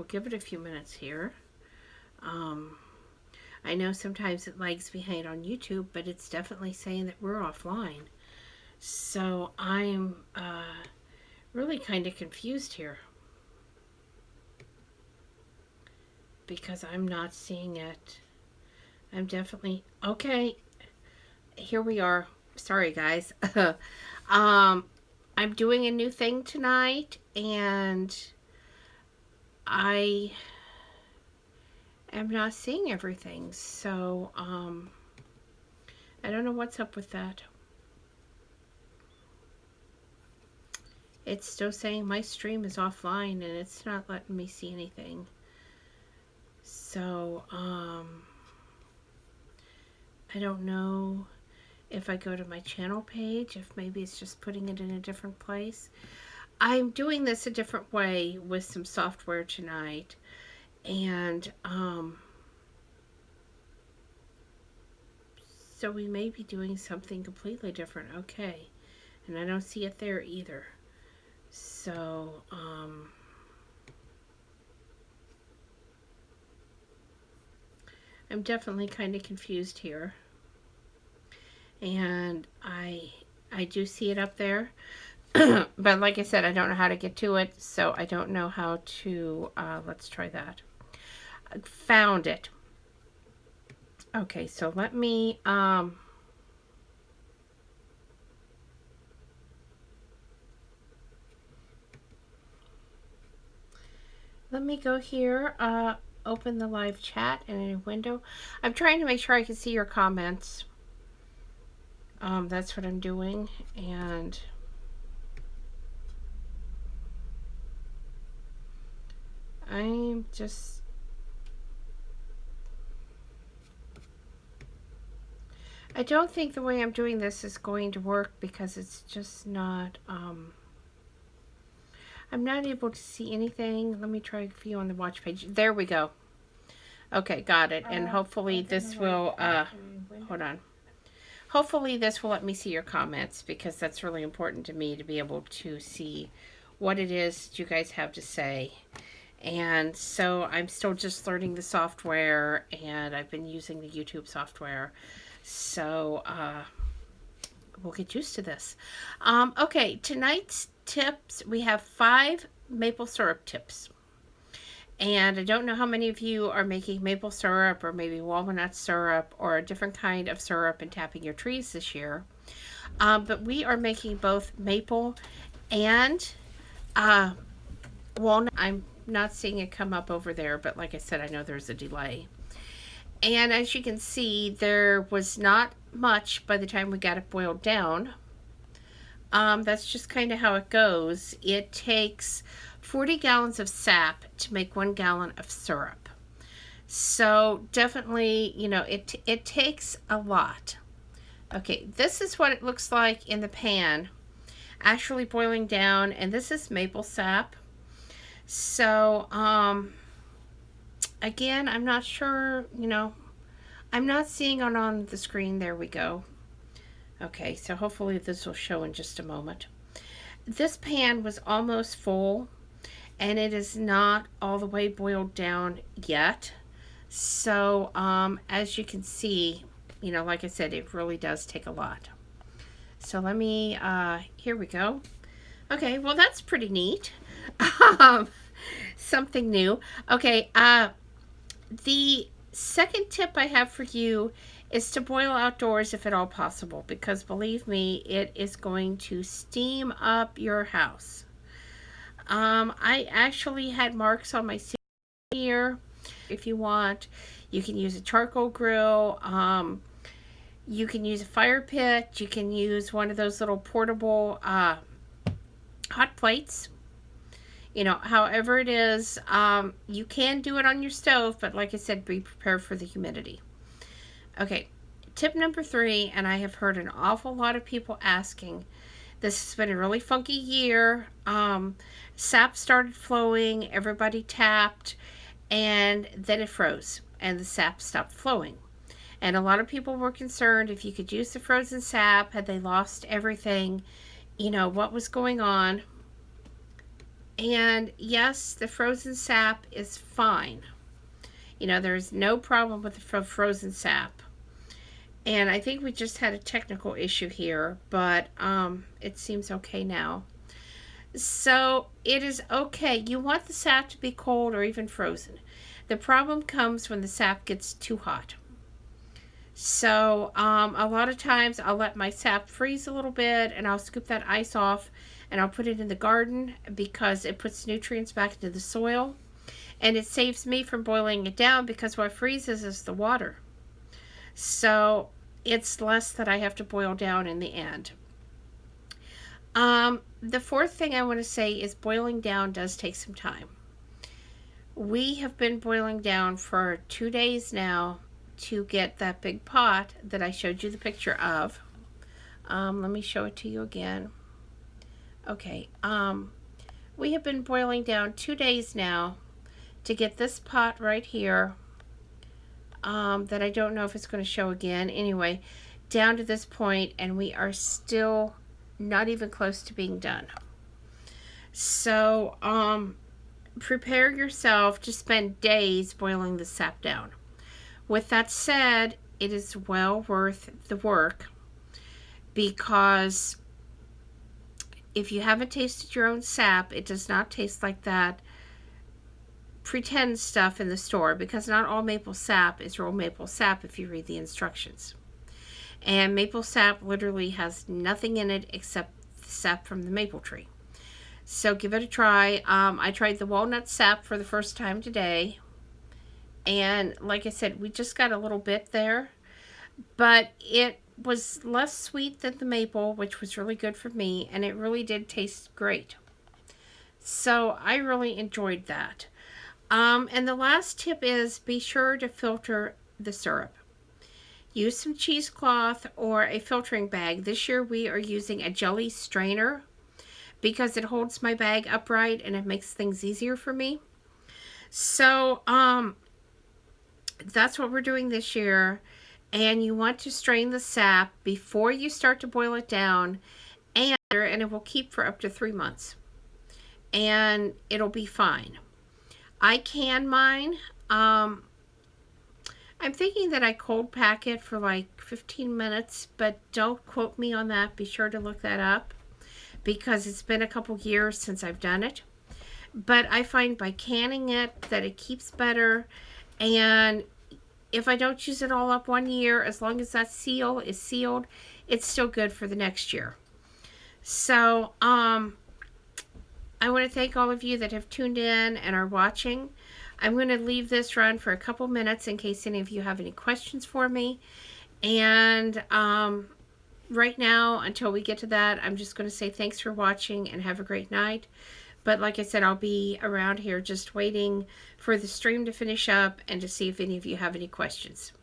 give it a few minutes here. I know sometimes it lags behind on YouTube, but it's definitely saying that we're offline. So I'm really kind of confused here because I'm not seeing it. I'm definitely okay. Here we are. Sorry, guys. I'm doing a new thing tonight, and I am not seeing everything. So I don't know what's up with that. It's still saying my stream is offline, and it's not letting me see anything. So I don't know if I go to my channel page, if maybe it's just putting it in a different place. I'm doing this a different way with some software tonight, and so we may be doing something completely different. Okay, and I don't see it there either. So I'm definitely kind of confused here. And I do see it up there. But like I said, I don't know how to get to it, so I don't know how to, let's try that. I found it. Okay, so let me, go here, open the live chat in a window. I'm trying to make sure I can see your comments. That's what I'm doing, and I'm just, I don't think the way I'm doing this is going to work because it's just not, I'm not able to see anything. Let me try a few on the watch page. There we go. Okay, got it. And hopefully this will, hold on. Hopefully this will let me see your comments, because that's really important to me to be able to see what it is that you guys have to say. And so I'm still just learning the software, and I've been using the YouTube software. So we'll get used to this. Okay, tonight's tips, we have 5 maple syrup tips. And I don't know how many of you are making maple syrup or maybe walnut syrup or a different kind of syrup and tapping your trees this year. But we are making both maple and walnut. I'm not seeing it come up over there, but like I said, I know there's a delay. And as you can see, there was not much by the time we got it boiled down. That's just kind of how it goes. It takes 40 gallons of sap to make 1 gallon of syrup. So definitely, you know, it takes a lot. Okay, this is what it looks like in the pan, actually boiling down, and this is maple sap. So, again, I'm not sure, you know, I'm not seeing it on the screen. There we go. Okay, so hopefully this will show in just a moment. This pan was almost full, and it is not all the way boiled down yet. So, as you can see, you know, like I said, it really does take a lot. So let me, here we go. Okay, well, that's pretty neat. Something new. Okay, the second tip I have for you is to boil outdoors if at all possible, because believe me, it is going to steam up your house. I actually had marks on my here. If you want, you can use a charcoal grill. You can use a fire pit. You can use one of those little portable hot plates. You know, however it is, you can do it on your stove, but like I said, be prepared for the humidity. Okay, tip number 3, and I have heard an awful lot of people asking. This has been a really funky year. Sap started flowing, everybody tapped, and then it froze, and the sap stopped flowing. And a lot of people were concerned if you could use the frozen sap, had they lost everything, you know, what was going on. And yes, the frozen sap is fine. You know, there's no problem with the frozen sap. And I think we just had a technical issue here, but it seems okay now. So it is okay. You want the sap to be cold or even frozen. The problem comes when the sap gets too hot. So a lot of times I'll let my sap freeze a little bit and I'll scoop that ice off and I'll put it in the garden because it puts nutrients back into the soil. And it saves me from boiling it down because what freezes is the water. So it's less that I have to boil down in the end. The fourth thing I want to say is boiling down does take some time. We have been boiling down for 2 days now to get that big pot that I showed you the picture of. Let me show it to you again. Okay. We have been boiling down 2 days now to get this pot right here. That I don't know if it's going to show again. Anyway, down to this point, and we are still not even close to being done. So, prepare yourself to spend days boiling the sap down. With that said, it is well worth the work because if you haven't tasted your own sap, it does not taste like that pretend stuff in the store, because not all maple sap is real maple sap if you read the instructions. And maple sap literally has nothing in it except the sap from the maple tree. So give it a try. I tried the walnut sap for the first time today. And like I said, we just got a little bit there. But it was less sweet than the maple, which was really good for me. And it really did taste great. So I really enjoyed that. And the last tip is be sure to filter the syrup. Use some cheesecloth or a filtering bag. This year we are using a jelly strainer because it holds my bag upright and it makes things easier for me. So that's what we're doing this year. And you want to strain the sap before you start to boil it down, and it will keep for up to 3 months. And it'll be fine. I can mine. I'm thinking that I cold pack it for like 15 minutes, but don't quote me on that. Be sure to look that up because it's been a couple years since I've done it. But I find by canning it that it keeps better. And if I don't use it all up 1 year, as long as that seal is sealed, it's still good for the next year. So, I want to thank all of you that have tuned in and are watching. I'm going to leave this run for a couple minutes in case any of you have any questions for me. And right now, until we get to that, I'm just going to say thanks for watching and have a great night. But like I said, I'll be around here just waiting for the stream to finish up and to see if any of you have any questions.